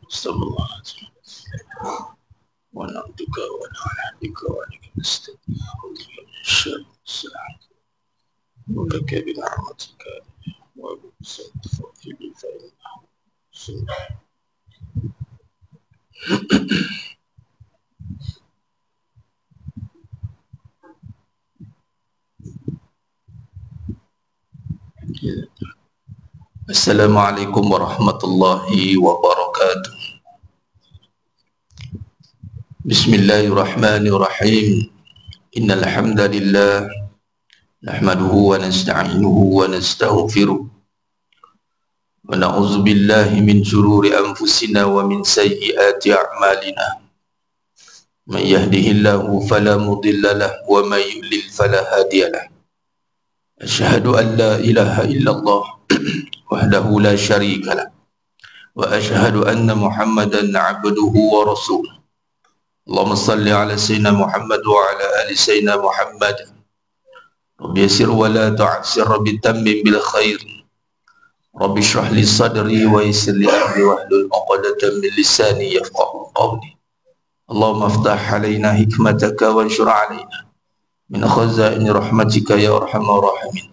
Sallallahu alaihi wasallam. Wa na'tuka wa na'adika wa na'adika wa laka bina'amatika wa bisawfili fa'inna Assalamualaikum warahmatullahi wabarakatuh. Bismillahirrahmanirrahim. Innal hamdalillah nahmaduhu wa nasta'inuhu wa nastaghfiruh wa na'udzu billahi min shururi anfusina wa min sayyiati a'malina. Man yahdihillahu fala mudilla lahu wa may yudlil fala hadiya lahu. Asyhadu an la ilaha illallah wahdahu la syarika lah wa asyhadu anna Muhammadan abduhu wa rasuluh. Allahumma salli ala sayyidina Muhammad wa ala ali sayyidina Muhammad. Rabbi yassir wa la tu'assir, rabbi tammim bil khair. Rabbi shrah li sadri wa yassir li amri wahlul 'uqdatam min lisani yafqahu qawli. Allahumma iftah alaina hikmataka wa anshur alaina min khazaini rahmatika ya arhamar rahimin.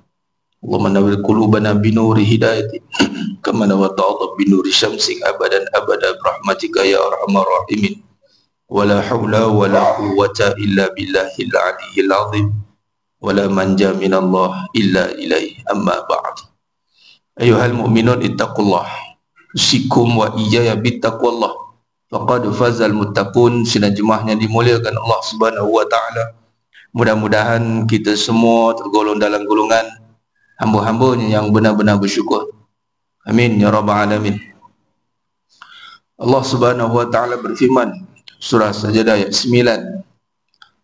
Allahumma nawwir qulubana binuri hidayati kama nawwarta binuri syamsik abadan abada birahmatika ya arhamar rahimin. Wala haula wala quwwata illa billahil aliyyil azim. Wala manja minallah illa ilaihi, amma ba'd. Ayuhal mu'minun ittaqullah usikum wa iyaya bittaqwallah faqad fazal muttaqun. Sidang jemaah yang dimuliakan Allah Subhanahu wa taala, mudah-mudahan kita semua tergolong dalam golongan hamba-hambanya yang benar-benar bersyukur. Amin ya rabbal alamin. Allah Subhanahu wa taala berfirman, surah Sajdah ayat 9,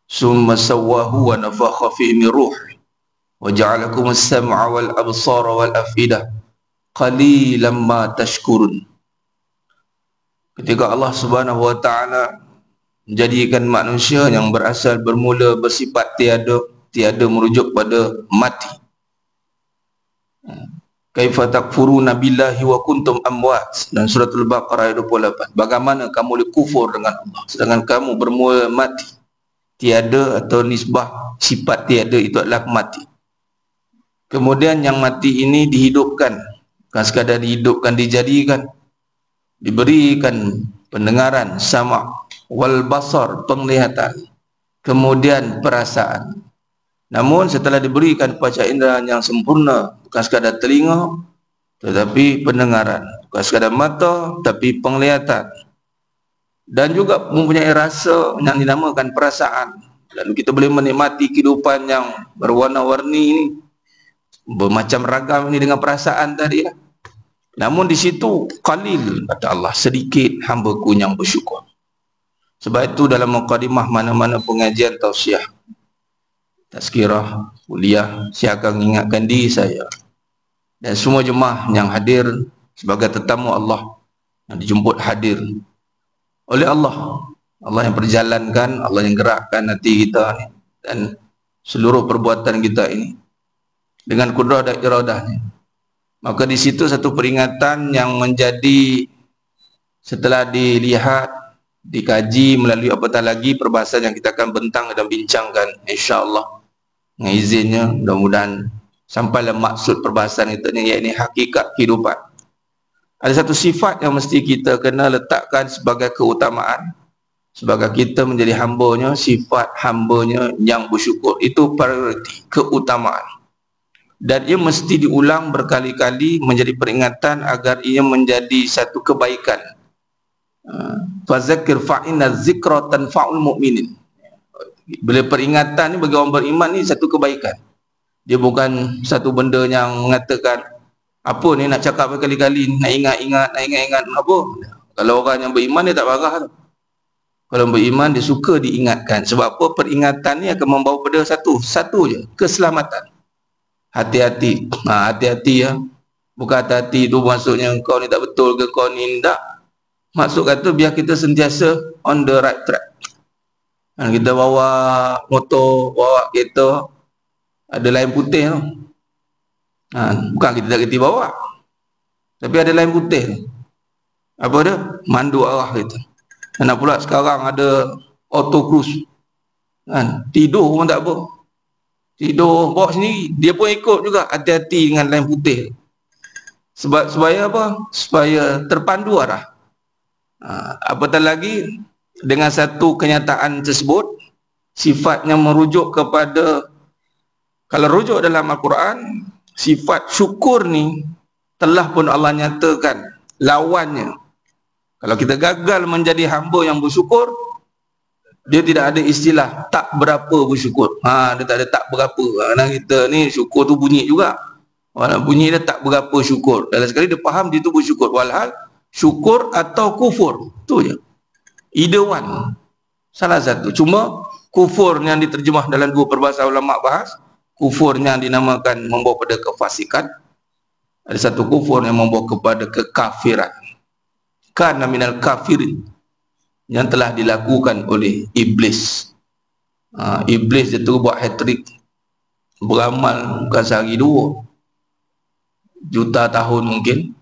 summa sawwahu wa nafakha fihi min ruh wa ja'alakum as-sam'a wal absara wal afidah qalilan ma tashkurun. Ketika Allah Subhanahu wa taala menjadikan manusia yang berasal bermula bersifat tiada merujuk pada mati. Kaifa takfuruna billahi wa kuntum amwat, dan suratul Baqarah ayat 28. Bagaimana kamu boleh kufur dengan Allah sedangkan kamu bermula mati? Tiada atau nisbah sifat tiada itu adalah mati. Kemudian yang mati ini dihidupkan, bukan sekadar dihidupkan, dijadikan, diberikan pendengaran, sama, wal basar, penglihatan, kemudian perasaan. Namun setelah diberikan panca indera yang sempurna, bukan sekadar telinga tetapi pendengaran, bukan sekadar mata tapi penglihatan, dan juga mempunyai rasa yang dinamakan perasaan. Dan kita boleh menikmati kehidupan yang berwarna-warni ini, bermacam ragam ini dengan perasaan tadi ya. Namun di situ qalil, kata Allah, sedikit hamba-Ku yang bersyukur. Sebab itu dalam mukadimah mana-mana pengajian tausiah, tazkirah, kuliah, saya akan mengingatkan diri saya dan semua jemaah yang hadir sebagai tetamu Allah yang dijemput hadir oleh Allah. Allah yang perjalankan, Allah yang gerakkan hati kita ni, dan seluruh perbuatan kita ini dengan kudrah dan iradahnya. Maka di situ satu peringatan yang menjadi, setelah dilihat, dikaji melalui apatah lagi perbahasan yang kita akan bentang dan bincangkan insya-Allah dengan izinnya, mudah-mudahan sampailah maksud perbahasan itu ni, iaitu hakikat kehidupan. Ada satu sifat yang mesti kita kena letakkan sebagai keutamaan sebagai kita menjadi hambanya, sifat hambanya yang bersyukur. Itu prioriti, keutamaan, dan ia mesti diulang berkali-kali menjadi peringatan agar ia menjadi satu kebaikan. Fazakir fa'inna zikra tanfa'ul mu'minin. Bila peringatan ni bagi orang beriman ni satu kebaikan. Dia bukan satu benda yang mengatakan apa ni nak cakap berkali-kali, nak ingat-ingat apa. Kalau orang yang beriman dia tak marah tu. Kalau beriman dia suka diingatkan. Sebab apa? Peringatan ni akan membawa pada satu je, keselamatan. Hati-hati. Hati-hati ya. Bukan hati-hati tu maksudnya kau ni tak betul ke, kau ni tak. Maksud kata biar kita sentiasa on the right track. Kita bawa motor, bawa kereta, ada lain putih tu. Bukan kita tak kerti bawa, tapi ada lain putih tu. apa dia? Mandu arah kita. Mana pula sekarang ada auto cruise. Kan? Tidur pun tak apa. Tidur bawa sendiri. Dia pun ikut juga, hati-hati dengan lain putih. Supaya apa? Supaya terpandu arah. Apatah lagi dengan satu kenyataan tersebut, sifatnya merujuk kepada, kalau rujuk dalam Al-Quran, sifat syukur ni telah pun Allah nyatakan lawannya. Kalau kita gagal menjadi hamba yang bersyukur, dia tidak ada istilah tak berapa bersyukur. Dia tak ada tak berapa. Karena kita ni syukur tu bunyi juga. Bunyi dia tak berapa syukur. Dalam sekali dia faham dia tu bersyukur. Walhal syukur atau kufur, tu je. Either one, salah satu. Cuma kufur yang diterjemah dalam dua perbahasan ulama bahas, kufur yang dinamakan membawa pada kefasikan, ada satu kufur yang membawa kepada kekafiran. Kana minal kafirin, yang telah dilakukan oleh iblis. Iblis dia tu buat hat-trick, beramal bukan sehari dua, juta tahun mungkin,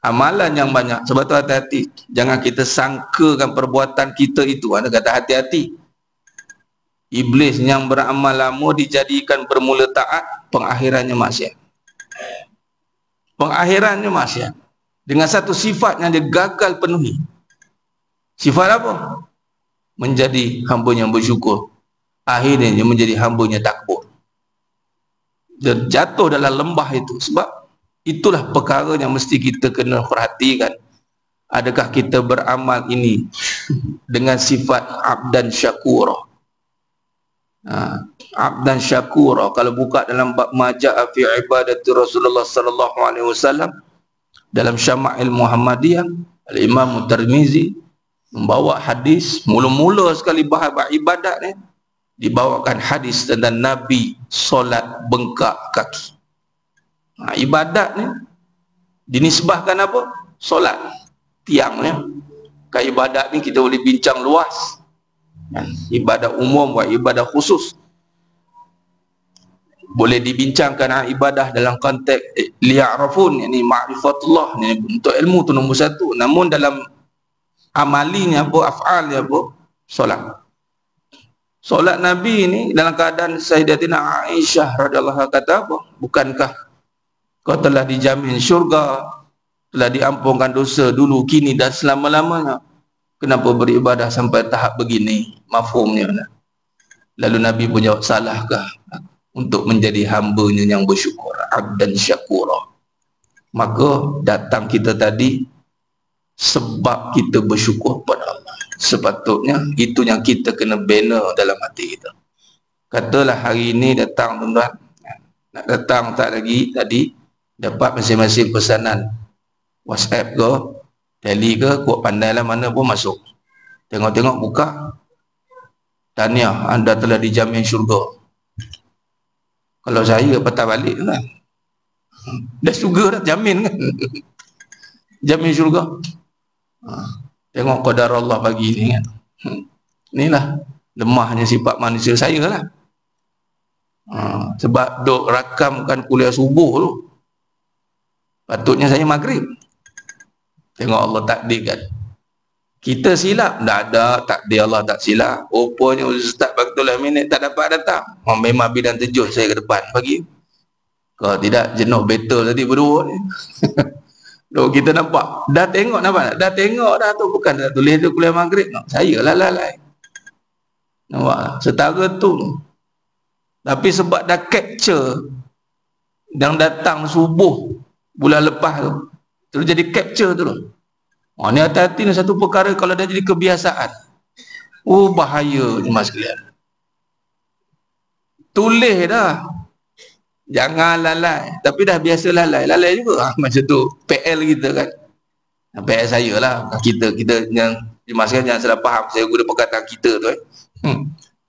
amalan yang banyak. Sebab tu hati-hati, jangan kita sangkakan perbuatan kita itu. Ada kata hati-hati. Iblis yang beramal lama dijadikan bermula taat, pengakhirannya maksiat. Pengakhirannya maksiat dengan satu sifat yang dia gagal penuhi. Sifat apa? Menjadi hamba yang bersyukur. Akhirnya dia menjadi hambanya takbur. Dia jatuh dalam lembah itu. Sebab itulah perkara yang mesti kita kena perhatikan. Adakah kita beramal ini dengan sifat abdan syakura? Abdan syakura, kalau buka dalam bab maja'a fi ibadati Rasulullah sallallahu alaihi wasallam dalam Syama'il Muhammadiyah, Al-Imam Tirmizi membawa hadis, mula-mula sekali bahas ibadat ni dibawakan hadis tentang Nabi solat bengkak kaki. Ibadat ni dinisbahkan apa? Solat tiang ni. Ke ibadat ni kita boleh bincang luas. Ibadat umum buat ibadah khusus. Boleh dibincangkan ibadah dalam konteks liya'rafun, yakni ma'rifatullah, untuk ilmu tu nombor satu. Namun dalam amalinya apa, af'alnya apa, solat. Solat Nabi ni dalam keadaan Sayyidatina Aisyah radhiyallahu anha kata apa? Bukankah kau telah dijamin syurga, telah diampunkan dosa dulu, kini dan selama-lamanya? Kenapa beribadah sampai tahap begini? Mafhumnya. Lalu Nabi pun jawab, salahkah untuk menjadi hambanya yang bersyukur, abdan syakura? Maka datang kita tadi sebab kita bersyukur pada Allah. Sepatutnya itu yang kita kena bina dalam hati kita. Katalah hari ini datang tuan-tuan, nak datang tak lagi, tadi dapat masing-masing pesanan WhatsApp ke, tele ke, kuat pandai lah mana pun masuk. Tengok-tengok buka, tahniah, anda telah dijamin syurga. Kalau saya patah balik kan, dah syurga dah, jamin kan. Jamin syurga. Tengok qadar Allah bagi ni kan. Inilah lemahnya sifat manusia saya lah. Sebab duk rakamkan kuliah subuh tu, patutnya saya maghrib. Tengok Allah takdirkan. Kita silap, tak ada takdir Allah tak silap. Rupanya Ustaz Baktullah minit tak dapat datang. Memang bidang terjun saya ke depan pagi. Kalau tidak jenuh betul tadi berdua ni. Loh, kita nampak, dah tengok nampak tak? Dah tengok dah tu, bukan dah tulis tu kuliah maghrib. Saya lah lalai. Nampak? Setara tu. Tapi sebab dah capture yang datang subuh bulan lepas tu, terus jadi capture tu. Ni hati-hati ni satu perkara, kalau dah jadi kebiasaan, bahaya mas sekalian. Tulis dah, jangan lalai. Tapi dah biasa lalai juga. Macam tu PL kita kan, PL saya lah, kita yang mas sekalian jangan salah faham saya guna perkataan kita tu.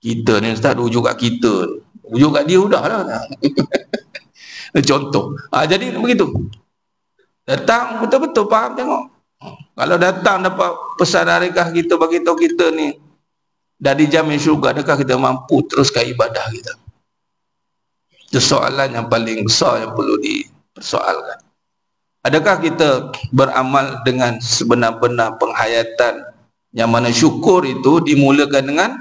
Kita ni Ustaz rujuk kat kita, rujuk kat dia udah lah. Contoh. Jadi begitu. Datang betul-betul faham, tengok. Kalau datang dapat pesan harikah kita bagi tahu kita ni dah dijamin syurga, adakah kita mampu teruskan ibadah kita? Itu soalan yang paling besar yang perlu dipersoalkan. Adakah kita beramal dengan sebenar-benar penghayatan yang mana syukur itu dimulakan dengan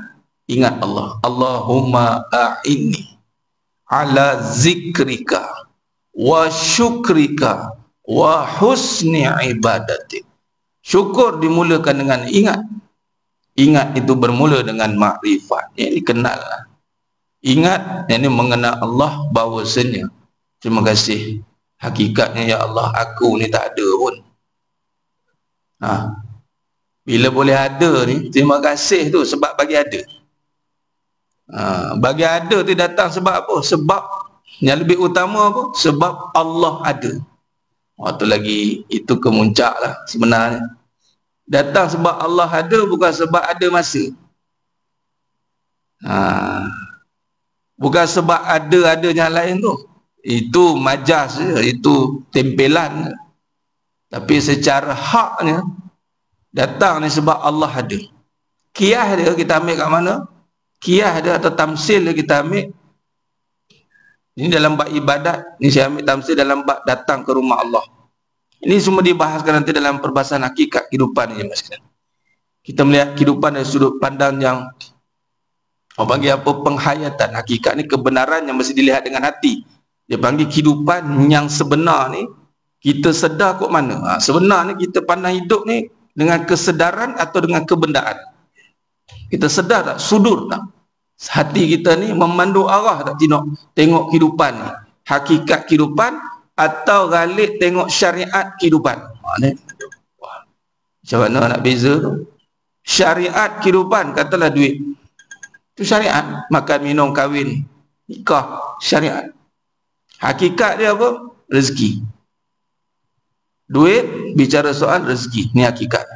ingat Allah. Allahumma a'inni ala zikrika wa syukrika wa husni ibadati. Syukur dimulakan dengan ingat. Ingat itu bermula dengan makrifat. Ini kenal lah. Ingat, ini mengenal Allah bahawasanya, terima kasih, hakikatnya ya Allah, aku ni tak ada pun. Bila boleh ada ni, terima kasih tu sebab bagi ada. Bagi ada tu datang sebab apa? Sebab yang lebih utama apa? Sebab Allah ada. Waktu lagi itu kemuncak lah sebenarnya. Datang sebab Allah ada, bukan sebab ada masa. Bukan sebab ada yang lain tu. Itu majas je, itu tempelan. Tapi secara haknya datang ni sebab Allah ada. Qiyas dia kita ambil kat mana? Qiyas dia atau tamsil dia kita ambil. Ini dalam bab ibadat, ni saya ambil tamsil dalam bab datang ke rumah Allah. Ini semua dibahaskan nanti dalam perbahasan hakikat kehidupan ni, mas. Kita melihat kehidupan dari sudut pandang yang orang panggil apa? Penghayatan. Hakikat ni kebenaran yang mesti dilihat dengan hati. Dia panggil kehidupan yang sebenar ni, kita sedar kok mana? Sebenar ni kita pandang hidup ni dengan kesedaran atau dengan kebendaan. Kita sedar tak? Sudur tak? Hati kita ni memandu arah tak tengok kehidupan ni? Hakikat kehidupan atau galik tengok syariat kehidupan? Macam mana nak beza tu? Syariat kehidupan, katalah duit. Itu syariat. Makan, minum, kahwin, nikah, syariat. Hakikat dia apa? Rezeki. Duit, bicara soal rezeki. Ni hakikat.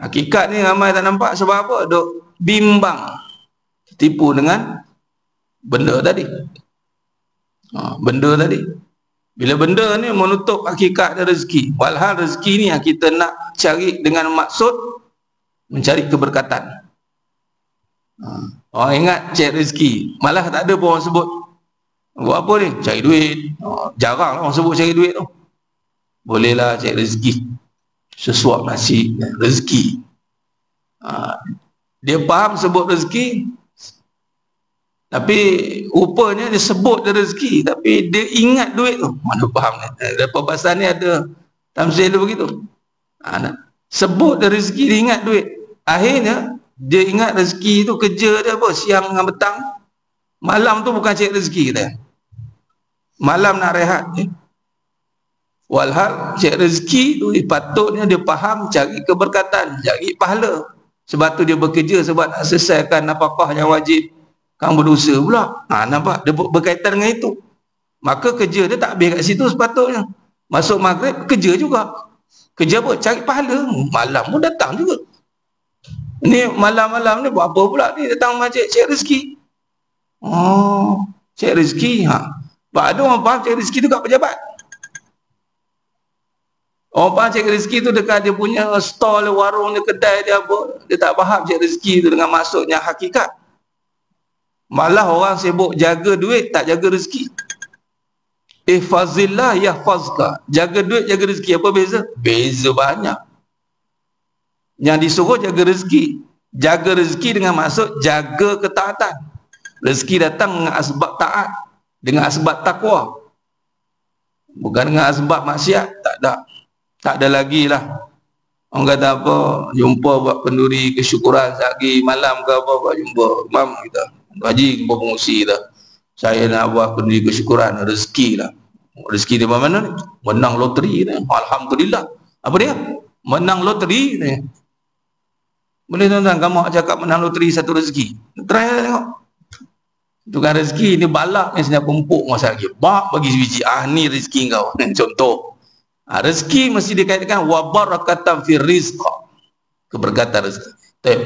Hakikat ni ramai tak nampak. Sebab apa? Duk bimbang, tipu dengan benda tadi. Benda tadi. Bila benda ni menutup hakikat dan rezeki. Walhal rezeki ni yang kita nak cari dengan maksud mencari keberkatan. Orang ingat cari rezeki, malah tak ada pun orang sebut buat apa ni? Cari duit. Jarang lah orang sebut cari duit tu. Bolehlah cari rezeki, sesuap nasi, rezeki. Dia faham sebut rezeki, tapi rupanya dia sebut dia rezeki, tapi dia ingat duit tu. Mana faham ni? Dalam perbahasan ni ada tamsil dia begitu. Sebut dia rezeki, dia ingat duit. Akhirnya dia ingat rezeki tu kerja dia apa? Siang dengan petang. Malam tu bukan cari rezeki kita. Malam nak rehat. Walhal cari rezeki tu patutnya dia faham cari keberkatan, cari pahala. Sebab tu dia bekerja sebab nak selesaikan nafkah yang wajib. Kamu berdosa pula. Nampak? Dia berkaitan dengan itu. Maka kerja dia tak habis kat situ sepatutnya. Masuk maghrib, kerja juga. Kerja apa? Cari pahala. Malam pun datang juga. Ni malam-malam ni buat apa pula ni? Datang masjid cari rezeki. Cari rezeki. Sebab ada orang faham cari rezeki tu kat pejabat. Orang faham cari rezeki tu dekat dia punya stall, warung dia, kedai dia apa. Dia tak faham cari rezeki tu dengan maksudnya hakikat. Malah orang sibuk jaga duit, tak jaga rezeki. Ihfazillah yahfazka. Jaga duit, jaga rezeki. Apa beza? Beza banyak. Yang disuruh jaga rezeki. Jaga rezeki dengan maksud jaga ketaatan. Rezeki datang dengan asbab taat, dengan asbab takwa. Bukan dengan asbab maksiat. Tak ada. Tak ada lagi lah. Orang kata apa, jumpa buat penduri kesyukuran sehari malam ke apa, buat jumpa imam kita, haji jumpa pengusi kita. Saya nak buat penduri kesyukuran, rezeki lah. Rezeki dia mana ni? Menang loteri ni. Alhamdulillah. Apa dia? Menang loteri ni. Boleh tuan-tuan, kamu cakap menang loteri satu rezeki. Try lah tengok. Itu kan rezeki ni, balak ni senyap pempuk masa lagi. Bak bagi sebiji. Ni rezeki kau. Contoh. Rezeki mesti dikaitkan wa barakatan fi rizq. Keberkatan rezeki.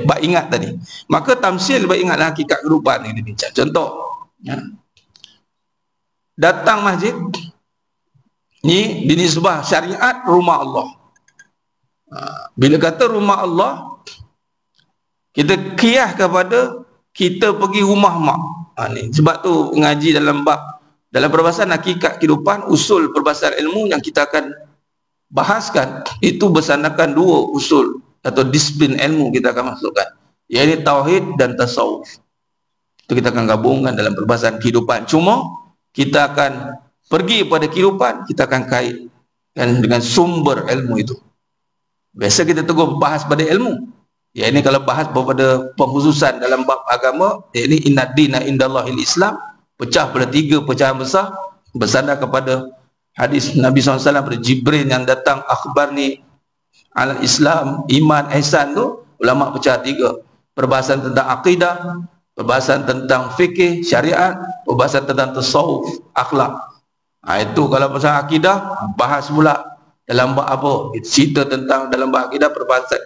Bak ingat tadi. Maka tamsil bak ingatlah hakikat kehidupan ni dibincang. Contoh. Datang masjid. Ni dinisbah syariat rumah Allah. Bila kata rumah Allah, kita qiyas kepada kita pergi rumah mak. Ni sebab tu ngaji dalam bab Dalam perbahasan hakikat kehidupan, usul perbahasan ilmu yang kita akan bahaskan itu bersandarkan dua usul atau disiplin ilmu kita akan masukkan, iaitu tauhid dan tasawuf. Itu kita akan gabungkan dalam perbahasan kehidupan. Cuma kita akan pergi pada kehidupan, kita akan kaitkan dengan sumber ilmu itu. Biasa kita tegur bahas pada ilmu. Ya, ini kalau bahas pada pengkhususan dalam bab agama, ini inna dina indallahil Islam, pecah pada 3 pecahan besar bersandar kepada hadis Nabi SAW pada Jibril yang datang akhbarni al Islam, iman, ihsan tu, ulama pecah 3. Perbahasan tentang akidah, perbahasan tentang fikih, syariat, perbahasan tentang tasawuf, akhlak. Itu kalau pasal akidah, bahas pula dalam bab apa? Cerita tentang dalam bab akidah,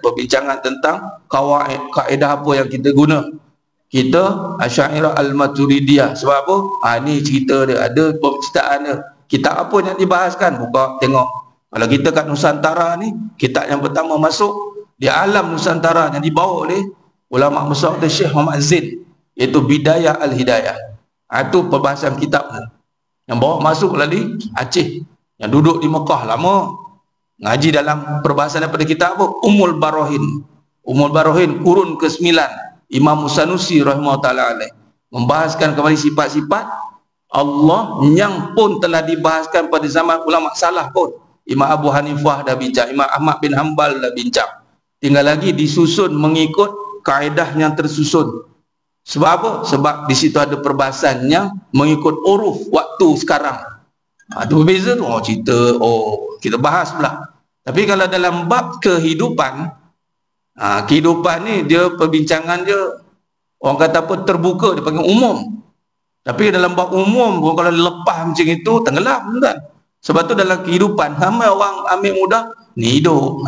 perbincangan tentang kaedah apa yang kita guna. Kita Asy'ariyah Al-Maturidiyah. Sebab apa? Ni cerita dia, ada penceritaan dia. Kitab apa yang dibahaskan? Buka tengok. Kalau kita kat Nusantara ni, kitab yang pertama masuk di Alam Nusantara yang dibawa oleh ulama besar Syekh Muhammad Zain, iaitu Bidayah Al-Hidayah. Itu perbahasan kitab ni. Yang bawa masuk lagi Aceh, yang duduk di Mekah lama, ngaji dalam perbahasan daripada kitab apa? Ummul Barohin. Ummul Barohin kurun ke-9, Imam Sanusi rahimahullah ta'ala alaih, membahaskan kembali sifat-sifat Allah yang pun telah dibahaskan pada zaman ulama salaf pun. Imam Abu Hanifah dah bincang, Imam Ahmad bin Hanbal dah bincang. Tinggal lagi disusun mengikut kaedah yang tersusun. Sebab apa? Sebab di situ ada perbahasan yang mengikut uruf waktu sekarang. Itu berbeza tu. Cerita, kita bahas pula. Tapi kalau dalam bab kehidupan, kehidupan ni dia perbincangan dia, orang kata apa, terbuka, dia panggil umum. Tapi dalam bab umum pun kalau lepas macam itu, tenggelam kan. Sebab tu dalam kehidupan, ramai orang ambil mudah, ni hidup.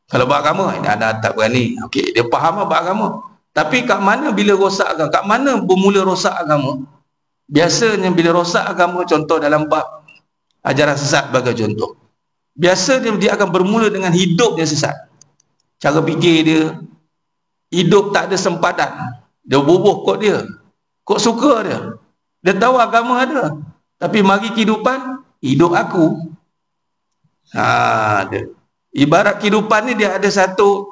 Kalau bab agama, dah tak berani. Okey, dia faham bab agama. Tapi kat mana bila rosak agama? Kat mana bermula rosak agama? Biasanya bila rosak agama, contoh dalam bab ajaran sesat bagi contoh. Biasanya dia akan bermula dengan hidup yang sesat. Cara fikir dia, hidup tak ada sempadan. Dia bubuh kod dia, kod suka dia. Dia tahu agama ada, tapi mari kehidupan, hidup aku. Dia. Ibarat kehidupan ni dia ada satu,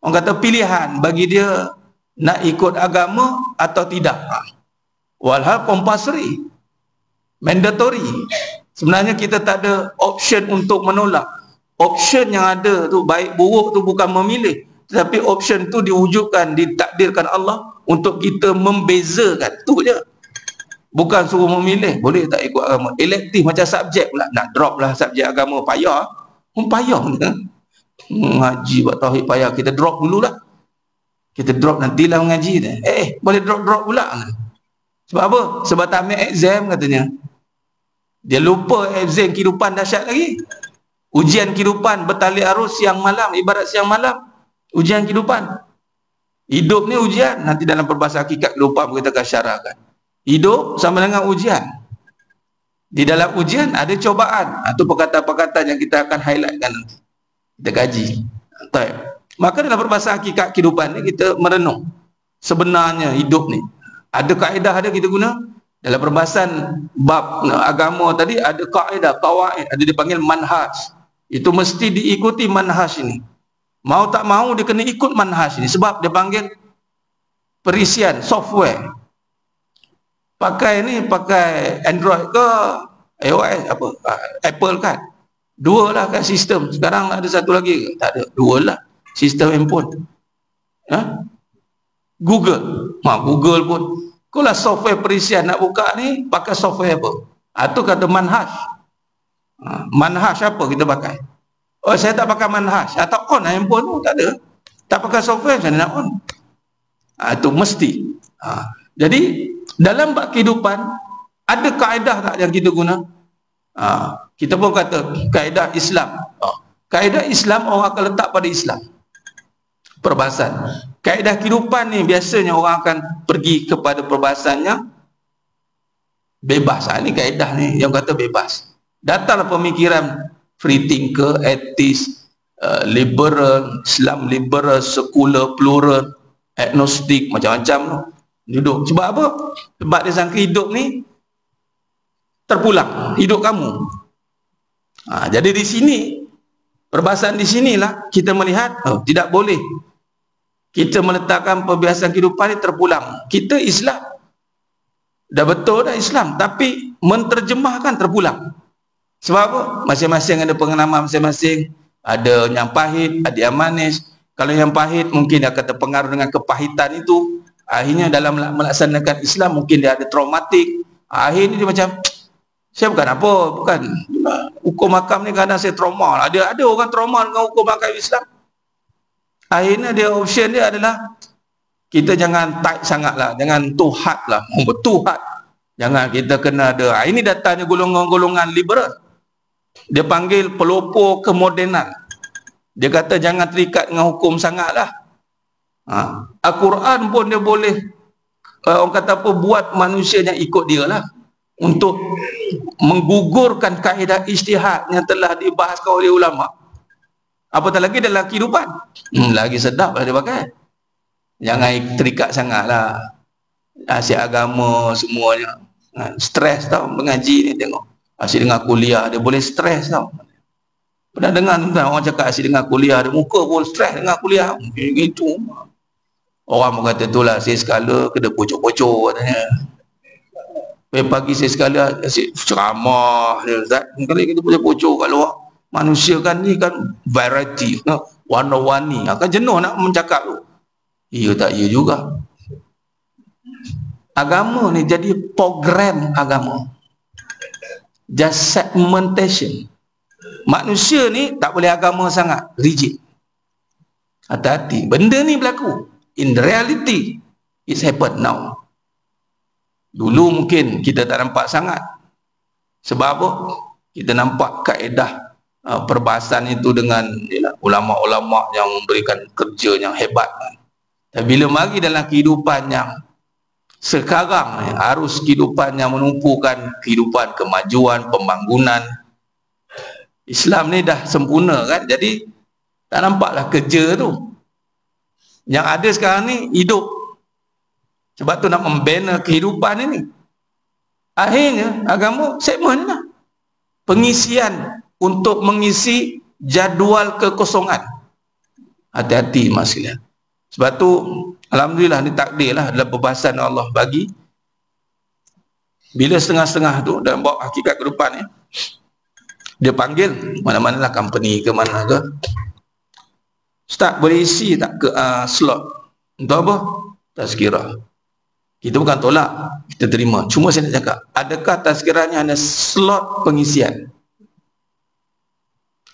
orang kata pilihan bagi dia nak ikut agama atau tidak. Walhal compulsory, mandatory. Sebenarnya kita tak ada option untuk menolak. Option yang ada tu, baik buruk tu bukan memilih, tetapi option tu diwujudkan, ditakdirkan Allah untuk kita membezakan. Tu je. Bukan suruh memilih, boleh tak ikut agama. Elektif macam subjek pula, nak drop lah subjek agama, payah. Payah. Ngaji buat tauhid payah, kita drop dululah. Kita drop nantilah mengaji dia. Boleh drop pula. Sebab apa? Sebab tak ambil exam katanya. Dia lupa exam kehidupan dahsyat lagi. Ujian kehidupan bertali arus siang malam, ibarat siang malam. Ujian kehidupan. Hidup ni ujian. Nanti dalam perbahasan hakikat kehidupan kita akan syarahkan. Hidup sama dengan ujian. Di dalam ujian ada cobaan. Itu perkataan-perkataan yang kita akan highlightkan nanti. Kita kaji. Maka dalam perbahasan hakikat kehidupan ni kita merenung sebenarnya hidup ni ada kaedah ada kita guna. Dalam perbahasan bab agama tadi ada kaedah, qawaid, ada dipanggil manhaj. Itu mesti diikuti manhaj ini. Mau tak mau dia kena ikut manhaj ini, sebab dia panggil perisian software. Pakai Android ke iOS apa, Apple kan. Dua lah kan sistem. Sekarang ada satu lagi ke? Tak ada. Dua lah sistem handphone. Google. Google pun. Kalau software perisian nak buka ni, pakai software apa? Itu kata manhaj. Manhaj apa kita pakai? Saya tak pakai manhaj. Atau on handphone tu, tak ada. Tak pakai software, macam mana nak on? Itu mesti. Jadi, dalam bab kehidupan, ada kaedah tak yang kita guna? Kita pun kata kaedah Islam. Kaedah Islam orang akan letak pada Islam. Perbahasan. Kaedah kehidupan ni biasanya orang akan pergi kepada perbahasannya bebas. Ini kaedah ni yang kata bebas. Datanglah pemikiran free thinker, atheist, liberal, Islam liberal, sekular, plural, agnostik, macam-macam tu. Duduk. Sebab apa? Sebab dia sangka hidup ni terpulang hidup kamu. Jadi di sini, perbahasan di sinilah kita melihat tidak boleh kita meletakkan perbiasaan kehidupan ini terpulang. Kita Islam, dah betul dah Islam, tapi menterjemahkan terpulang. Sebab apa? Masing-masing ada pengalaman masing-masing. Ada yang pahit, ada yang manis. Kalau yang pahit mungkin dia akan terpengaruh dengan kepahitan itu. Akhirnya dalam melaksanakan Islam mungkin dia ada traumatik. Akhirnya dia macam, saya bukan apa, bukan hukum hakam ni kadang saya trauma. Ada orang trauma dengan hukum hakam Islam. Akhirnya dia option dia adalah kita jangan tight sangat lah, jangan too hard lah, too hard. Jangan kita kena ada. Ini datanya golongan-golongan liberal. Dia panggil pelopor kemodenan. Dia kata jangan terikat dengan hukum sangat lah. Al-Quran pun dia boleh orang kata apa, buat manusia yang ikut dia lah, untuk menggugurkan kaedah ijtihad yang telah dibahaskan oleh ulama. Apatah lagi dalam kehidupan, lagi sedap lah dia pakai. Jangan terikat sangat lah. Asyik agama semuanya. Stres tau mengaji ni, tengok. Asyik dengar kuliah, dia boleh stres tau. Pernah dengar orang cakap asyik dengar kuliah, dia muka pun stres dengar kuliah. Gitu. Orang pun kata itulah, saya sekala kena pocok-pocok katanya. Pagi saya sekala asyik ceramah dia, Ustaz. Kalau kita pocok-pocok kat luar, manusia kan ni kan variety, warna-warni, akan jenuh nak mencakap tu. Ya tak ya juga. Agama ni jadi program agama, just segmentation. Manusia ni tak boleh agama sangat rigid. Hati-hati, benda ni berlaku. In reality, it's happened now. Dulu mungkin kita tak nampak sangat. Sebab apa? Kita nampak kaedah perbahasan itu dengan ulama-ulama yang memberikan kerja yang hebat. Dan bila mari dalam kehidupan yang sekarang, arus kehidupan yang menumpukan kehidupan kemajuan, pembangunan, Islam ni dah sempurna kan, jadi tak nampaklah kerja tu. Yang ada sekarang ni hidup. Sebab tu nak membina kehidupan ini. Akhirnya agama segmen lah, pengisian untuk mengisi jadual kekosongan. Hati-hati mas sekalian. Sebab tu alhamdulillah ni takdir lah dalam perbahasan Allah bagi. Bila setengah-setengah tu dalam bab hakikat kehidupan ni, dia panggil mana-mana lah company ke mana ke, Ustaz boleh isi tak ke slot untuk apa? Tazkirah. Kita bukan tolak, kita terima. Cuma saya nak cakap, adakah tazkirahnya hanya slot pengisian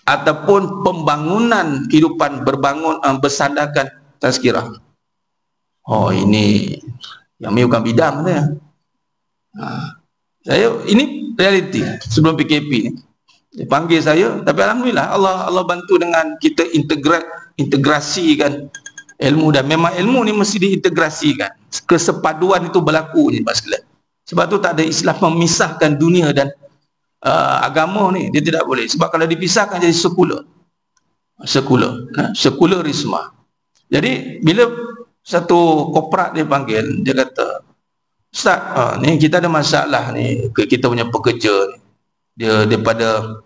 ataupun pembangunan kehidupan bersandarkan tazkirah? Oh ini yang ni bukan bidang saya. Saya ini realiti sebelum PKP ni. Dia panggil saya, tapi alhamdulillah Allah bantu dengan kita integrasikan ilmu, dan memang ilmu ni mesti diintegrasikan. Kesepaduan itu berlaku ni Pak sekalian. Sebab tu tak ada Islam memisahkan dunia dan agama ni, dia tidak boleh. Sebab kalau dipisahkan jadi sekularisme. Jadi bila satu korporat dia panggil, dia kata, Ustaz, ni kita ada masalah ni, kita punya pekerja ni, dia daripada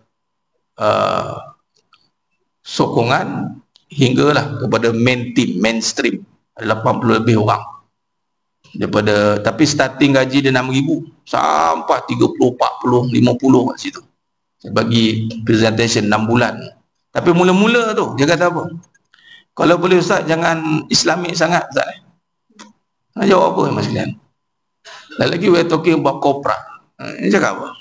sokongan hinggalah kepada main team, mainstream, ada 80 lebih orang daripada, tapi starting gaji dia 6,000 sampai 30, 40, 50 kat situ. Saya bagi presentation 6 bulan. Tapi mula-mula tu dia kata apa? Kalau boleh Ustaz jangan Islamik sangat Ustaz. Nak jawab apa mas sekalian? Lagi we're talking about corporate. Ini cakap apa?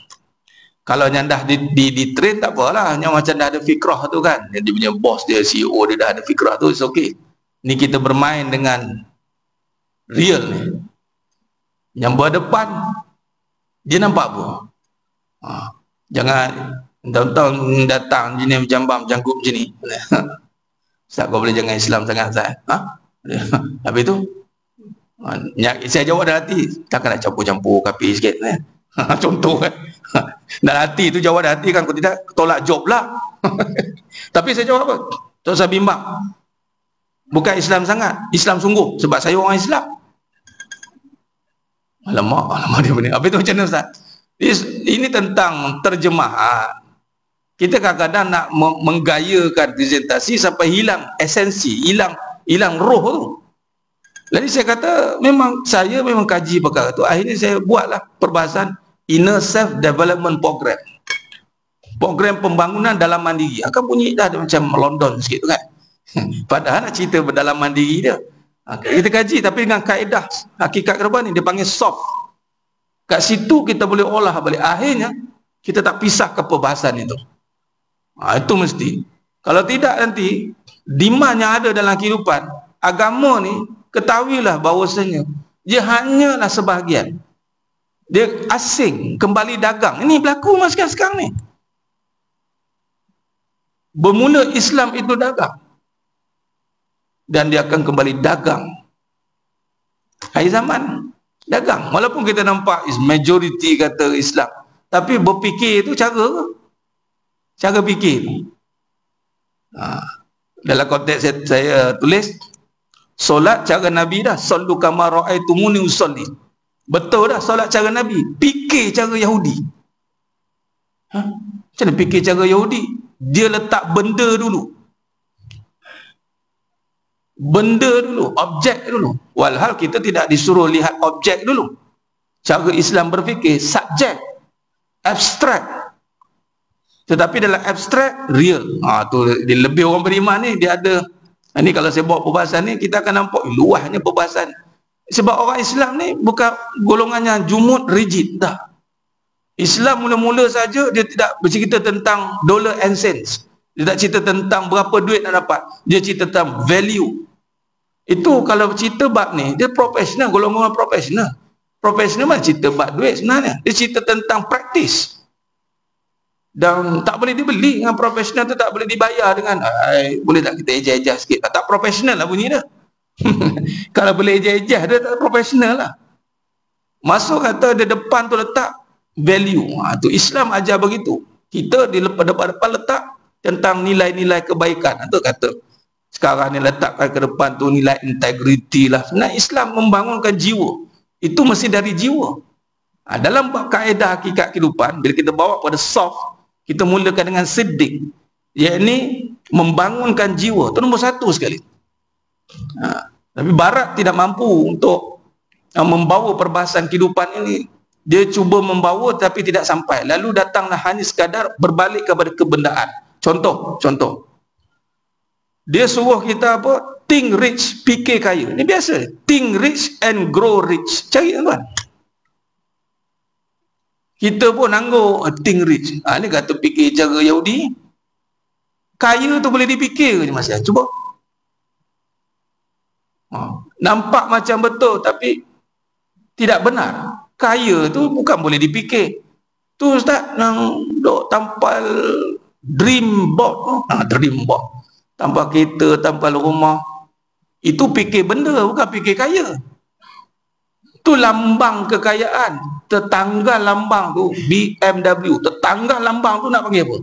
Kalau yang dah di train tak apalah, yang macam dah ada fikrah tu kan, dia punya bos dia, CEO dia dah ada fikrah tu, it's okay. Ni kita bermain dengan real ni. Yang berdepan dia nampak apa? Jangan tahun-tahun datang jenis macam bam jangkuk macam ni. Ustaz kau boleh jangan Islam sangat Ustaz. Habis tu saya jawab dalam hati, takkan nak campur-campur kapi sikit kan. Contoh kan. Dalam hati tu, jawab dalam hati kan, kalau tidak tolak job lah. Tapi saya jawab apa? Tak usah bimbang, bukan Islam sangat, Islam sungguh, sebab saya orang Islam. Alamak dia benar. Habis tu macam mana Ustaz? Ini tentang terjemahan. Kita kadang-kadang nak menggayakan presentasi sampai hilang esensi, hilang roh tu. Jadi saya kata saya memang kaji perkara tu. Akhirnya saya buatlah perbahasan Inner Self Development Program. Program pembangunan dalaman diri. Akan bunyi dah macam London sikit tu kan. Padahal nak cerita berdalaman diri dia. Kita kaji tapi dengan kaedah hakikat kehidupan ni dia panggil soft. Kat situ kita boleh olah balik. Akhirnya kita tak pisah ke perbahasan itu. Itu mesti. Kalau tidak nanti demand yang ada dalam kehidupan agama ni, ketahuilah bahawasanya dia hanyalah sebahagian. Dia asing, kembali dagang. Ini berlaku masa sekarang ni. Bermula Islam itu dagang, dan dia akan kembali dagang akhir zaman. Dagang, walaupun kita nampak is majority kata Islam, tapi berfikir itu cara fikir. Dalam konteks saya tulis solat cara Nabi dah, sallu kama ra'aitumuni usolli. Betul dah solat cara Nabi, fikir cara Yahudi. Macam mana fikir cara Yahudi? Dia letak benda dulu, objek dulu. Walhal kita tidak disuruh lihat objek dulu. Cara Islam berfikir subjek, abstrak. Tetapi dalam abstrak, real. Tu dia lebih orang beriman ni, dia ada. Ini kalau saya bawa perbahasan ni, kita akan nampak luahnya perbahasan. Sebab orang Islam ni bukan golongannya jumud, rigid. Tak. Islam mula-mula saja dia tidak bercerita tentang dollar and cents. Dia tak cerita tentang berapa duit nak dapat. Dia cerita tentang value. Itu kalau cerita bab ni, dia profesional, golongan profesional. Profesional mana cerita bab duit sebenarnya. Dia cerita tentang praktis. Dan tak boleh dibeli dengan profesional tu, tak boleh dibayar dengan boleh tak kita ejah-ejah sikit. Tak profesional lah bunyi dia. Kalau boleh ejah-ejah dia tak profesional lah. Masuk kata dia depan tu letak value. Tu Islam ajar begitu. Kita di depan letak tentang nilai-nilai kebaikan. Itu kata sekarang ni letakkan ke depan tu nilai integriti lah. Sebenarnya Islam membangunkan jiwa. Itu mesti dari jiwa. Dalam bab kaedah hakikat kehidupan, bila kita bawa pada soft, kita mulakan dengan siddiq, iaitu membangunkan jiwa. Itu nombor satu sekali. Tapi Barat tidak mampu untuk membawa perbahasan kehidupan ini. Dia cuba membawa tapi tidak sampai. Lalu datanglah hanya sekadar berbalik kepada kebendaan. Contoh. Dia suruh kita apa? Think rich, fikir kaya. Ini biasa. Think rich and grow rich. Cari tuan. Kita pun anggur think rich. Ini kata fikir cara Yahudi. Kaya tu boleh dipikir ke Mas? Cuba. Nampak macam betul tapi tidak benar. Kaya tu bukan boleh dipikir. Tu Ustaz yang duk tampal dream board. Dream board. Tampal kereta, tampal rumah. Itu fikir benda, bukan fikir kaya. Tu lambang kekayaan. Tetangga lambang tu BMW. Tetangga lambang tu nak panggil apa?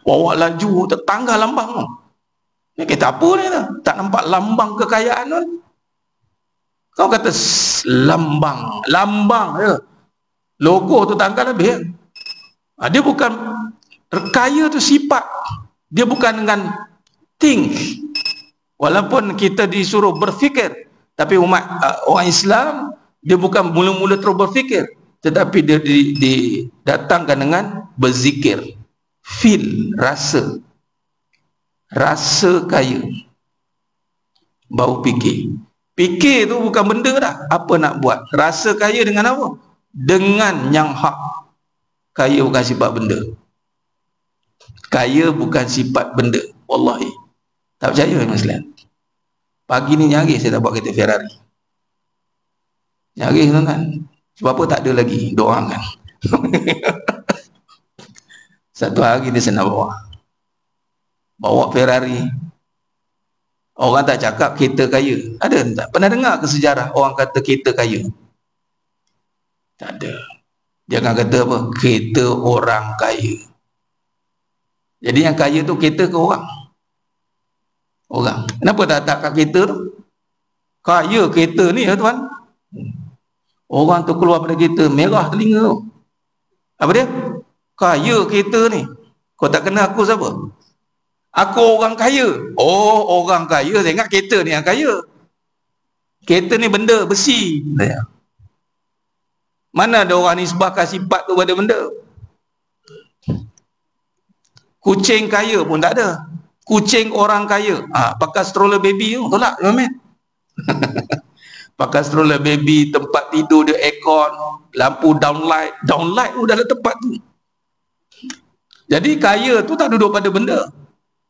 Bawa laju tetangga lambang tu. Ni kita apa ni tu? Tak nampak lambang kekayaan tu. Kau kata lambang je. Logo tu tanggal lebih. Dia bukan kaya tu sifat. Dia bukan dengan think. Walaupun kita disuruh berfikir, tapi orang Islam dia bukan mula-mula terus berfikir, tetapi dia didatangkan dengan berzikir. Feel, rasa kaya, baru fikir. Fikir tu bukan benda dah. Apa nak buat? Rasa kaya dengan apa? Dengan yang hak. Kaya bukan sifat benda. Kaya bukan sifat benda. Wallahi. Tak percaya Mas Lan? Pagi ni nyari saya tak bawa kereta Ferrari. Nyari tuan-tuan. Sebab apa tak ada lagi? Dua orang kan. Satu hari dia senang bawa Ferrari. Orang tak cakap kereta kaya. Ada tak? Pernah dengar ke sejarah orang kata kereta kaya? Tak ada. Dia akan kata apa? Kereta orang kaya. Jadi yang kaya tu kereta ke orang? Orang. Kenapa tak kat kereta tu? Kaya kereta ni ya tuan. Orang tu keluar pada kereta, merah telinga tu. Apa dia? Kaya kereta ni. Kau tak kenal aku siapa? Aku orang kaya. Oh, orang kaya. Saya ingat kereta ni yang kaya. Kereta ni benda besi. Mana ada orang nisbahkan sifat tu pada benda? Kucing kaya pun tak ada. Kucing orang kaya. Pakai stroller baby tu. Tolak, Mamet. Pakai stroller baby, tempat tidur dia aircon, lampu downlight. Downlight tu dalam tempat tu. Jadi kaya tu tak duduk pada benda.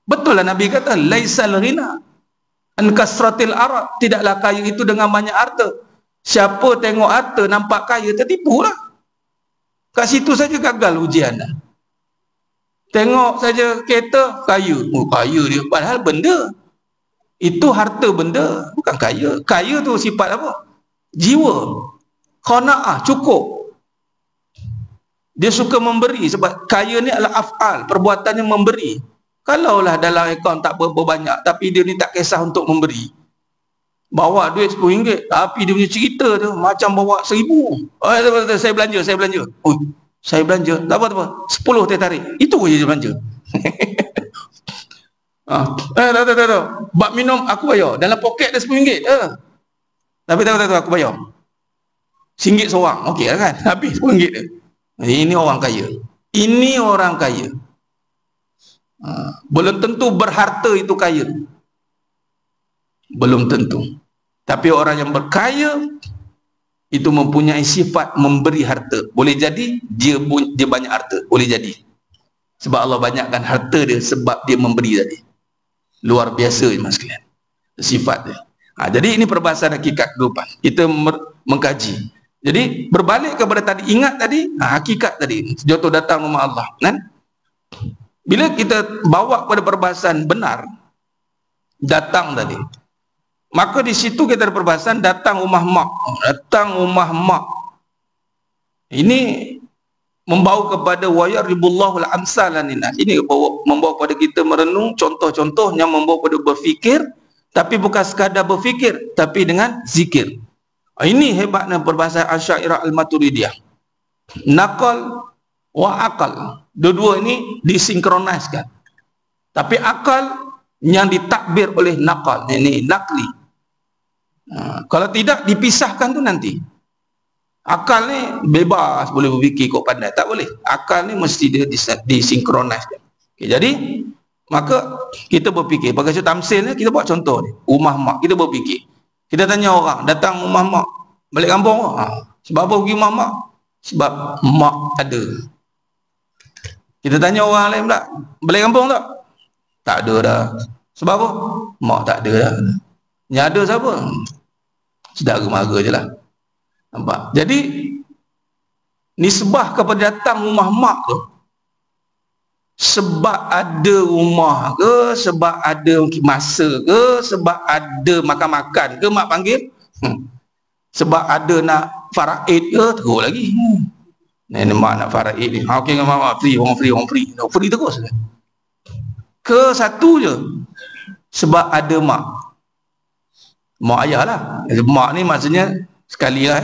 Betul lah Nabi kata, laisal ghina an kasratil arad. Tidaklah kaya itu dengan banyak harta. Siapa tengok harta nampak kaya, tertipu lah. Kat situ saja gagal ujian. Tengok saja kereta, kaya. Oh, kaya dia. Padahal benda. Itu harta benda, bukan kaya. Kaya tu sifat apa? Jiwa. Qanaah, cukup. Dia suka memberi, sebab kaya ni adalah af'al, perbuatannya memberi. Kalaulah dalam akaun tak berapa banyak, tapi dia ni tak kisah untuk memberi. Bawa duit RM10, tapi dia punya cerita tu macam bawa RM1,000. Oh, saya belanja. Oh, saya belanja, tak apa, 10 dia tarik. Itu je dia belanja. Tak. Bak minum aku bayar. Dalam poket ada RM10. Tapi tak aku bayar. RM1 seorang. Okey lah kan? Habis RM10 dia. Ini orang kaya. Ini orang kaya. Belum tentu berharta itu kaya. Belum tentu. Tapi orang yang berkaya itu mempunyai sifat memberi harta. Boleh jadi dia banyak harta. Boleh jadi. Sebab Allah banyakkan harta dia sebab dia memberi tadi. Luar biasa mas sekalian sifat dia. Jadi ini perbahasan hakikat kehidupan. Kita mengkaji. Jadi berbalik kepada tadi, ingat tadi hakikat tadi, jatuh datang rumah Allah kan? Bila kita bawa pada perbahasan benar datang tadi, maka di situ kita ada perbahasan datang rumah mak. Datang rumah mak ini membawa kepada wayaribullahul amsalan linas. Ini membawa kepada kita merenung contoh-contoh yang membawa kepada berfikir, tapi bukan sekadar berfikir, tapi dengan zikir. Ini hebatnya perbahasan Asy'ariyah Al-Maturidiyah. Nakal wa akal. Dua-dua ini disinkroniskan. Tapi akal yang ditakbir oleh nakal, ini nakli. Kalau tidak dipisahkan tu nanti. Akal ni bebas boleh berfikir kok pandai, tak boleh. Akal ni mesti dia disinkroniskan. Okay, jadi maka kita berfikir, pakai contoh tamsil ni, kita buat contoh ni, rumah mak, kita berfikir. Kita tanya orang datang rumah mak balik kampung, sebab apa pergi rumah mak? Sebab mak ada. Kita tanya orang lain pula, balik kampung tak? Tak ada dah. Sebab apa? Mak tak ada dah. Yang ada siapa? Saudara mara je lah. Nampak? Jadi nisbah kepada datang rumah mak tu sebab ada rumah ke, sebab ada masa ke, sebab ada makan-makan ke mak panggil, sebab ada nak faraid ke, terus lagi ni mak nak faraid ni, okey dengan mak free, orang free terus ke satu je, sebab ada mak ayah lah. Mak ni maksudnya sekali lah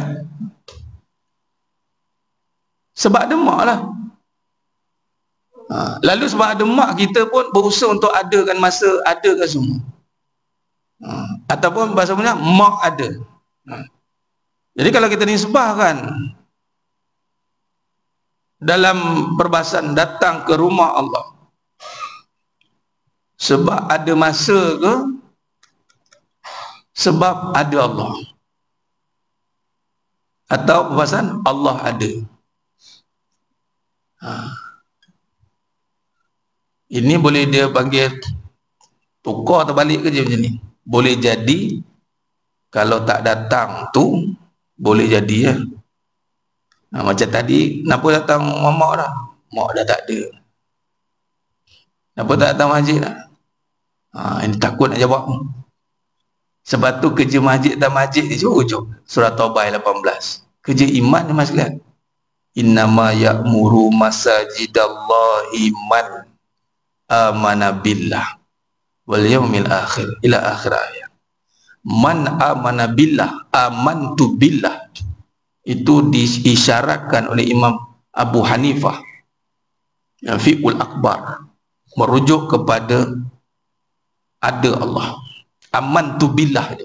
sebab ada mak lah. Lalu sebab ada mak, kita pun berusaha untuk adakan masa, adakan semua. Ataupun bahasa punya mak ada. Jadi kalau kita nisbahkan dalam perbahasan datang ke rumah Allah sebab ada masa ke, sebab ada Allah, atau perbahasan Allah ada. Ini boleh dia panggil tukar atau balik kerja macam ni. Boleh jadi kalau tak datang tu boleh jadi ya. Macam tadi, kenapa datang mamak dah? Mak dah tak ada. Kenapa tak datang masjid dah? Ini takut nak jawab. Sebab tu kerja masjid dan masjid ni ujung surah Taubah 18. Kerja iman ni mas sekalian. Innama ya'muru masajidallahi man amana billah wal yaumil akhir ila akhir ayat. Man amana billah, amantu billah. Itu diisyaratkan oleh Imam Abu Hanifah yang Fiqhul Akbar, merujuk kepada ada Allah. Amantu billah.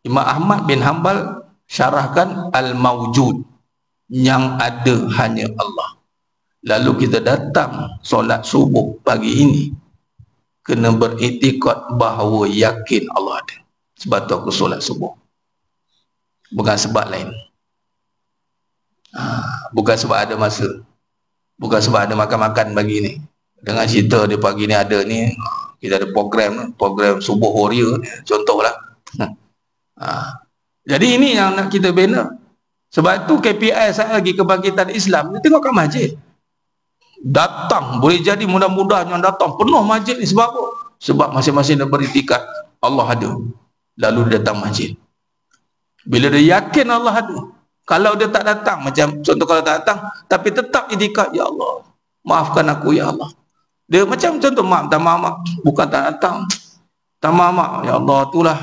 Imam Ahmad bin Hanbal syarahkan al-mawjud, yang ada hanya Allah. Lalu kita datang solat subuh pagi ini, kena beriktikad bahawa yakin Allah ada. Sebab tu aku solat subuh, bukan sebab lain. Bukan sebab ada masa, bukan sebab ada makan-makan pagi ni. Dengan cerita dia pagi ni ada ni, kita ada program subuh warrior contohlah. Jadi ini yang nak kita bina. Sebab tu KPI saya lagi kebangkitan Islam ni, tengok kat masjid datang, boleh jadi mudah-mudahan yang datang penuh masjid ni. Sebab apa? Sebab masing-masing dah beriktikad Allah ada, lalu dia datang masjid. Bila dia yakin Allah ada, kalau dia tak datang, macam contoh kalau tak datang tapi tetap iktikad, ya Allah maafkan aku ya Allah, dia macam contoh mak bukan tak datang, tak mak ya Allah itulah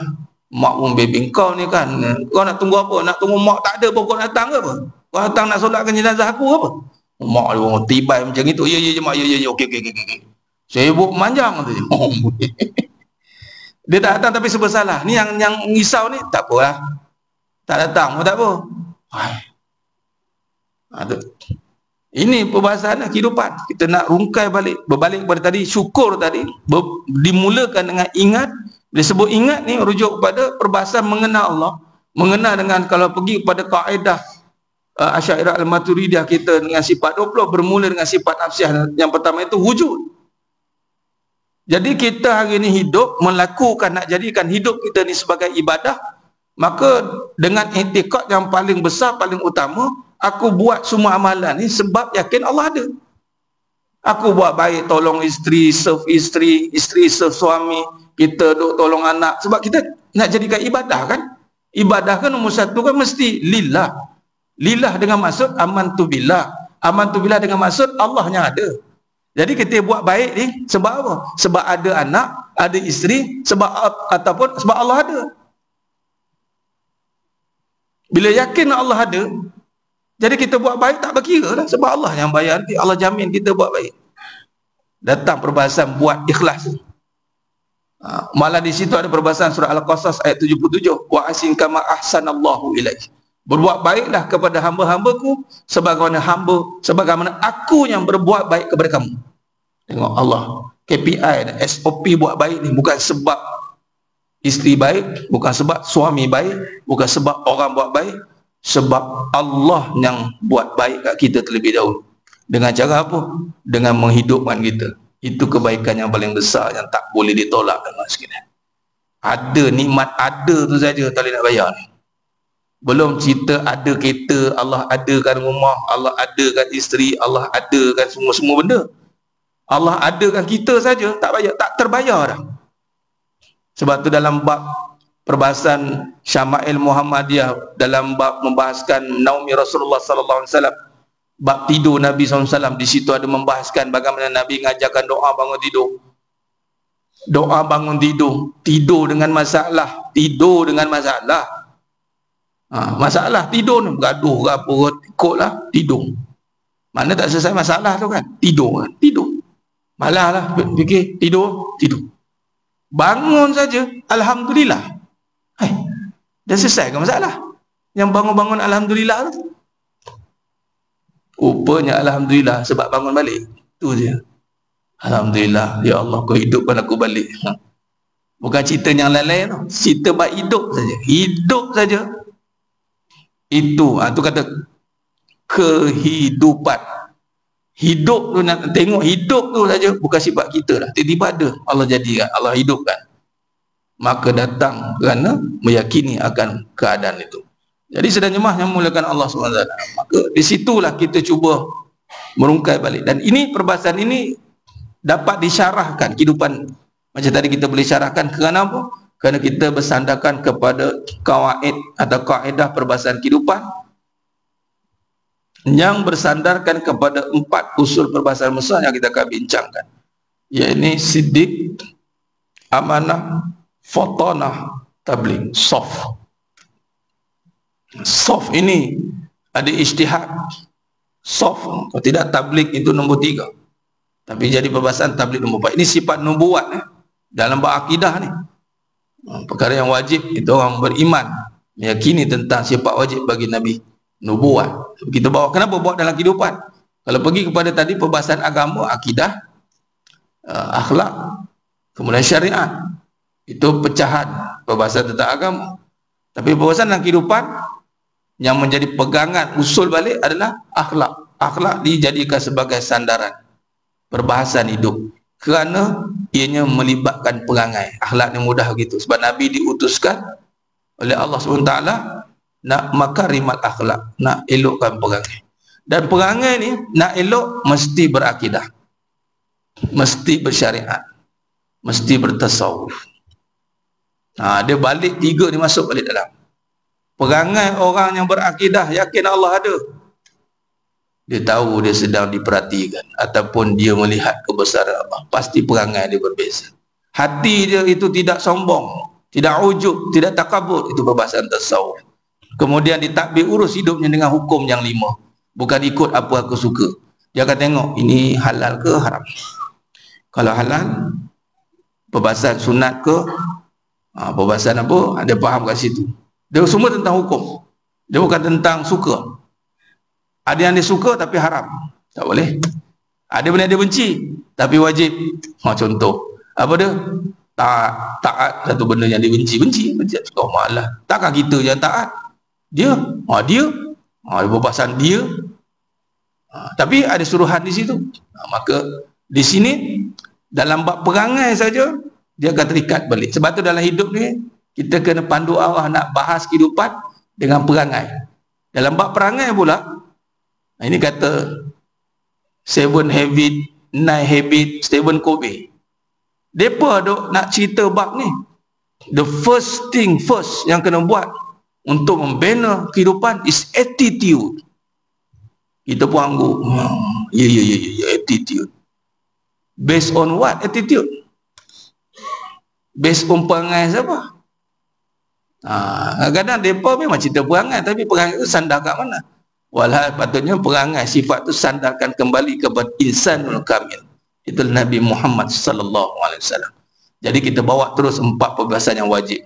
mak pun baby kau ni kan, kau nak tunggu apa? Nak tunggu mak tak ada pun kau datang ke apa? Kau datang nak solatkan jenazah aku apa? Mak dia orang tibai macam itu. Ya mak, ya okey. Sibuk manjang tu. Dia tak datang tapi sebab salah. Ni yang risau ni tak apalah. Tak datang pun tak apa. Ini perbahasan kehidupan. Kita nak rungkai balik, berbalik kepada tadi, syukur tadi dimulakan dengan ingat. Dia sebut ingat ni rujuk kepada perbahasan mengenal Allah, mengenal dengan, kalau pergi kepada kaedah Asy'ariyah Al-Maturidiyah kita dengan sifat 20 bermula dengan sifat nafsiyah. Yang pertama itu wujud. Jadi kita hari ini hidup, melakukan, nak jadikan hidup kita ni sebagai ibadah, maka dengan i'tikad yang paling besar, paling utama, aku buat semua amalan ni sebab yakin Allah ada. Aku buat baik, tolong isteri, serve isteri, isteri serve suami, kita duk tolong anak, sebab kita nak jadikan ibadah kan. Ibadah kan nombor satu kan mesti lillah. Lillah dengan maksud amantu billah. Amantu billah dengan maksud Allah yang ada. Jadi kita buat baik ni sebab apa? Sebab ada anak, ada isteri, sebab ataupun sebab Allah ada. Bila yakin Allah ada, jadi kita buat baik tak berkira lah, sebab Allah yang bayar, Allah jamin kita buat baik. Datang perbahasan buat ikhlas. Malah di situ ada perbahasan surah Al-Qasas ayat 77, wa asin kama ahsanallahu ilaik. Berbuat baiklah kepada hamba-hambaku sebagaimana aku yang berbuat baik kepada kamu. Tengok Allah, KPI dan SOP buat baik ni bukan sebab isteri baik, bukan sebab suami baik, bukan sebab orang buat baik, sebab Allah yang buat baik kat kita terlebih dahulu. Dengan cara apa? Dengan menghidupkan kita. Itu kebaikan yang paling besar yang tak boleh ditolak dengan sekalian. Ada nikmat ada tu saja tak boleh nak bayar ni. Belum cerita ada kereta, Allah adakan rumah, Allah adakan isteri, Allah adakan semua benda. Allah adakan kita saja tak bayar, tak terbayar dah. Sebab tu dalam bab perbahasan Syama'il Muhammadiyah, dalam bab membahaskan naumi Rasulullah sallallahu alaihi wasallam, bab tidur Nabi SAW, di situ ada membahaskan bagaimana Nabi mengajarkan doa bangun tidur. Doa bangun tidur, tidur dengan masalah, tidur dengan masalah. Masalah tidur ni bergaduh ke apa, ikutlah tidur. Mana tak selesai masalah tu kan, tidur kan, tidur. Malah lah fikir tidur. Bangun saja alhamdulillah. Dah selesai ke masalah? Yang bangun-bangun alhamdulillah tu. Rupanya alhamdulillah sebab bangun balik. Tu je. Alhamdulillah, ya Allah kau hidupkan aku balik. Bukan cerita yang lain-lain tu. Cerita bab hidup saja. Hidup saja. Itu tu kata kehidupan. Hidup tu, nak tengok hidup tu saja bukan sifat kita lah. Tiba-tiba ada Allah jadikan, Allah hidupkan. Maka datang kerana meyakini akan keadaan itu. Jadi sedang jemaah yang memuliakan Allah SWT, maka disitulah kita cuba merungkai balik. Dan ini perbahasan ini dapat disyarahkan kehidupan. Macam tadi kita boleh syarahkan kerana apa? Kerana kita bersandarkan kepada kawaid atau kaedah perbahasan kehidupan yang bersandarkan kepada 4 usul perbahasan besar yang kita akan bincangkan, iaitu siddiq, amanah, fatanah, tabligh, soft. Soft ini ada ijtihad. Soft, kalau tidak tabligh itu nombor 3. Tapi jadi perbahasan tabligh nombor 4. Ini sifat nubuat dalam berakidah ni. Perkara yang wajib itu orang beriman meyakini tentang sifat wajib bagi Nabi, nubuat. Kita bawa, kenapa bawa dalam kehidupan? Kalau pergi kepada tadi perbahasan agama, akidah, akhlak, kemudian syariat, itu pecahan perbahasan tentang agama. Tapi perbahasan dalam kehidupan yang menjadi pegangan usul balik adalah akhlak. Akhlak dijadikan sebagai sandaran perbahasan hidup kerana ianya melibatkan perangai. Akhlak ni mudah begitu sebab Nabi diutuskan oleh Allah SWT nak makarimat akhlak, nak elokkan perangai. Dan perangai ni nak elok mesti berakidah, mesti bersyariat, mesti bertasawuf. Dia balik 3 ni masuk balik dalam perangai. Orang yang berakidah yakin Allah ada, dia tahu dia sedang diperhatikan ataupun dia melihat kebesaran Allah, pasti perangai dia berbeza. Hati dia itu tidak sombong, tidak ujub, tidak takabur, itu perbahasan tasawuf. Kemudian ditadbir urus hidupnya dengan hukum yang 5, bukan ikut apa aku suka. Dia akan tengok ini halal ke haram. Kalau halal, perbahasan sunat ke, perbahasan apa, ada faham kat situ. Dia semua tentang hukum, dia bukan tentang suka. Ada yang dia suka tapi haram, tak boleh. Ada benda dia benci tapi wajib. Contoh apa dia? Taat satu benda yang dia benci. Oh malah, takkan kita yang taat? Dia perbahasan dia. Tapi ada suruhan di situ. Maka di sini dalam bab perangai saja dia akan terikat balik. Sebab tu dalam hidup ni kita kena pandu arah nak bahas kehidupan dengan perangai. Dalam bab perangai pula, ini kata 7 habit, 9 habit, Stephen Covey. Depa duk nak cerita bab ni. The first thing first yang kena buat untuk membina kehidupan is attitude. Kita pun angguk, ya, attitude. Based on what attitude? Based on perangai siapa? Kadang-kadang mereka memang cerita perangai, tapi perangai itu sandar kat mana? Walhal patutnya perangai, sifat itu sandarkan kembali kepada insanul kamil. Itulah Nabi Muhammad sallallahu alaihi wasallam. Jadi kita bawa terus 4 perbahasan yang wajib.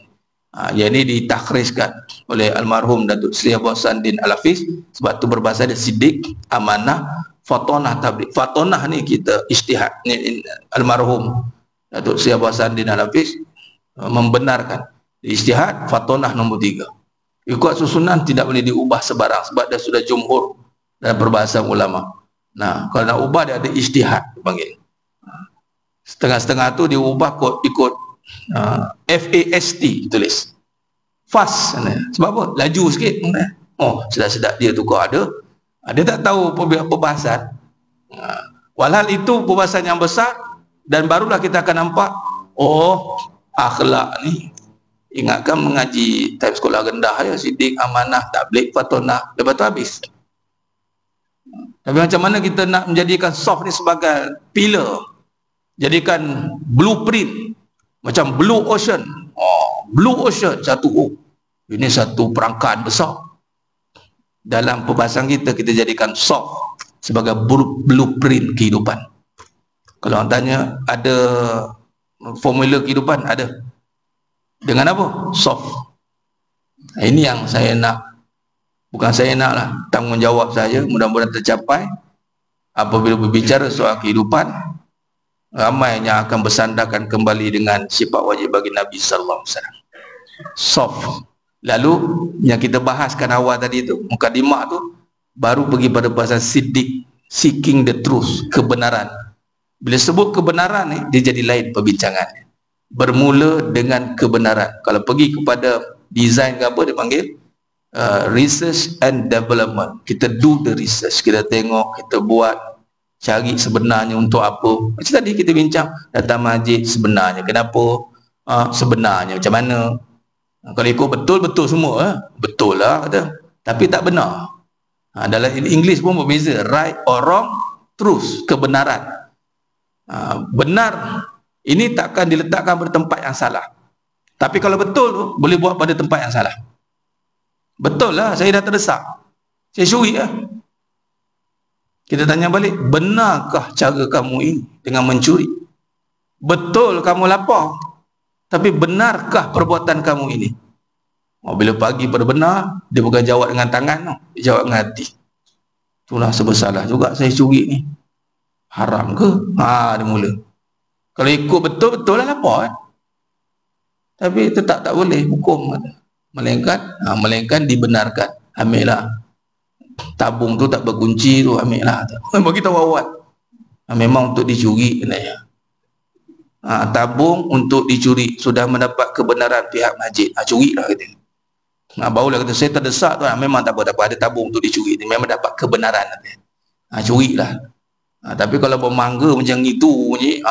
Yang ini ditakhriskan oleh almarhum Datuk Seri Abu Hasanuddin Al-Hafiz. Sebab tu berbahasa dia sidik, amanah, fatonah, tabligh. Fatonah ni kita ijtihad. Ni almarhum Datuk Seri Abu Hasanuddin Al-Hafiz membenarkan ijtihad. Fatonah nombor 3. Ikut susunan tidak boleh diubah sebarang sebab dia sudah jumhur dalam perbahasan ulama. Kalau nak ubah dia ada ijtihad panggil. Setengah-setengah tu dia ubah ikut FAST tulis. Fast. Sebab apa? Laju sikit. Sedap-sedap dia tukar ada. Dia tak tahu perbahasan. Walhal itu perbahasan yang besar dan barulah kita akan nampak akhlak ni. Ingatkan mengaji time sekolah rendah ya, sidik, amanah, tabligh, fatonah, lepas tu habis. Tapi macam mana kita nak menjadikan soft ni sebagai pillar, jadikan blueprint macam blue ocean. Blue ocean ini satu perangkaan besar. Dalam perbahasan kita jadikan soft sebagai blueprint kehidupan. Kalau orang tanya ada formula kehidupan, ada. Dengan apa? Soft. Ini yang saya nak, bukan saya nak lah, tanggungjawab saya mudah-mudahan tercapai. Apabila berbicara soal kehidupan, ramai yang akan bersandarkan kembali dengan sifat wajib bagi Nabi sallallahu alaihi wasallam. Soft. Lalu yang kita bahaskan awal tadi tu, mukadimah tu, baru pergi pada bahasa sidik, seeking the truth, kebenaran. Bila sebut kebenaran ni, dia jadi lain perbincangannya. Bermula dengan kebenaran. Kalau pergi kepada design ke apa, dia panggil research and development. Kita do the research, kita tengok, kita buat, cari sebenarnya untuk apa. Macam tadi kita bincang datang masjid sebenarnya kenapa, sebenarnya macam mana. Kalau ikut betul-betul semua, betul lah kata, tapi tak benar. Dalam English pun berbeza, right or wrong, truth, kebenaran. Benar ini takkan diletakkan pada tempat yang salah, tapi kalau betul tu boleh buat pada tempat yang salah. Betul lah, saya dah terdesak. Saya curi lah. Kita tanya balik, benarkah cara kamu ini dengan mencuri? Betul kamu lapar, tapi benarkah perbuatan kamu ini? Bila pagi pada benar, dia bukan jawab dengan tangan, dia jawab dengan hati. Itulah sebesalah juga saya curi ni. Haram ke? Dia mula. Kalau ikut betul-betul lah lapar kan? Tapi tetap tak boleh hukum. Melainkan dibenarkan. Ambil lah. Tabung tu tak berkunci tu, ambil lah. Bagi tahu awal. Memang untuk dicuri. Tabung untuk dicuri. Sudah mendapat kebenaran pihak masjid. Curi lah kata. Barulah kata, saya terdesak tu. Memang tak apa, ada tabung untuk dicuri. Memang dapat kebenaran. Curi lah. Tapi kalau bermangga macam itu ni,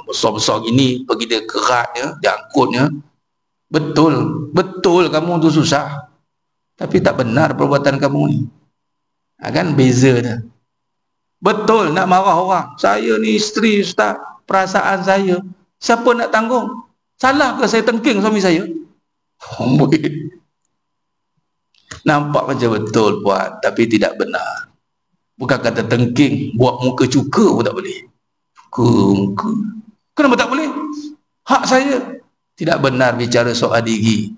besar-besar gini, pergi dia keratnya, dia angkutnya, betul kamu tu susah, tapi tak benar perbuatan kamu ni. Kan beza dia. Betul nak marah orang, saya ni isteri ustaz, perasaan saya, siapa nak tanggung? Salah ke saya tengking suami saya? Nampak macam betul buat, tapi tidak benar. Bukan kata tengking, buat muka cuka pun tak boleh. Muka. Kenapa tak boleh? Hak saya. Tidak benar bicara soal diri.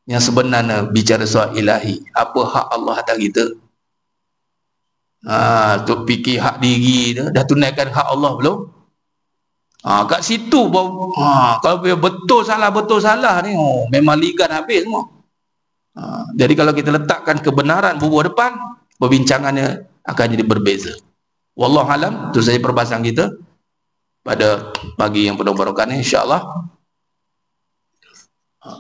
Yang sebenarnya bicara soal ilahi. Apa hak Allah atas kita? Untuk fikir hak diri dia, dah tunaikan hak Allah belum? Kat situ baru, kalau betul salah ni, memang ligan habis semua. Jadi kalau kita letakkan kebenaran bubuh depan, perbincangannya akan jadi berbeza. Wallahu alam, itu saja perbahasan kita pada pagi yang penuh barokah ni. InsyaAllah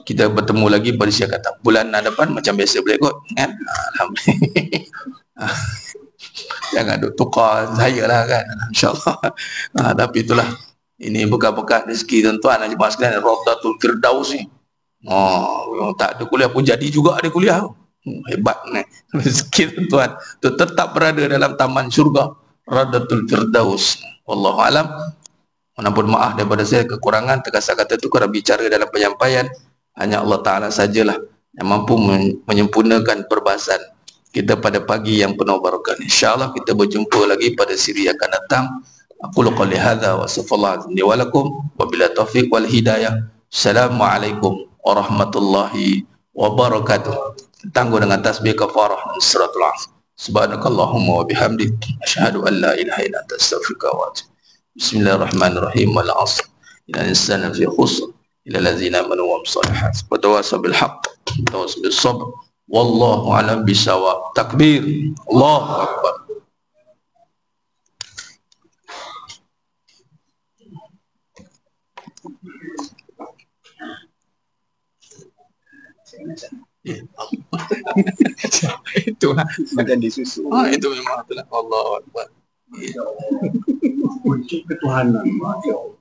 kita bertemu lagi pada siang kata. Bulan depan macam biasa boleh kot kan? Alhamdulillah. Jangan duk tukar saya lah kan, insyaAllah. Tapi itulah, ini bekas-bekas rezeki tuan-tuan dan jemaah sekalian. Rawdatul Firdaus ni, tak ada kuliah pun jadi juga ada kuliah. Hebat ni rezeki tuan-tuan tu, tetap berada dalam taman syurga Rawdatul Firdaus. Wallahu alam. Mohon maaf daripada saya kekurangan, terkasar kata tu kurang bicara dalam penyampaian. Hanya Allah Ta'ala sajalah yang mampu menyempurnakan perbahasan kita pada pagi yang penuh barakah. InsyaAllah kita berjumpa lagi pada siri akan datang. Aqulu qouli hadza wa sallallahu alaihi wa lakum wa bila taufiq wal hidayah. Assalamualaikum warahmatullahi wabarakatuh. Tangguh dengan tasbih kafarah dan suratul asr. Subhanakallahumma wa bihamdik asyhadu an la ilaha illa anta astaghfiruka wa atubu. Bismillahirrahmanirrahim. Wal asr. Innal insana fi khusr illa allazina amanu wa amilus solihat wa tawassaw bil haqq wa tawassaw bis sabr. Wallahu a'lam bishawab. Takbir. Allahu akbar. Itulah macam disusu. Itu memang itulah. Allahu akbar. Kunci ketuhanan. Ya Allah.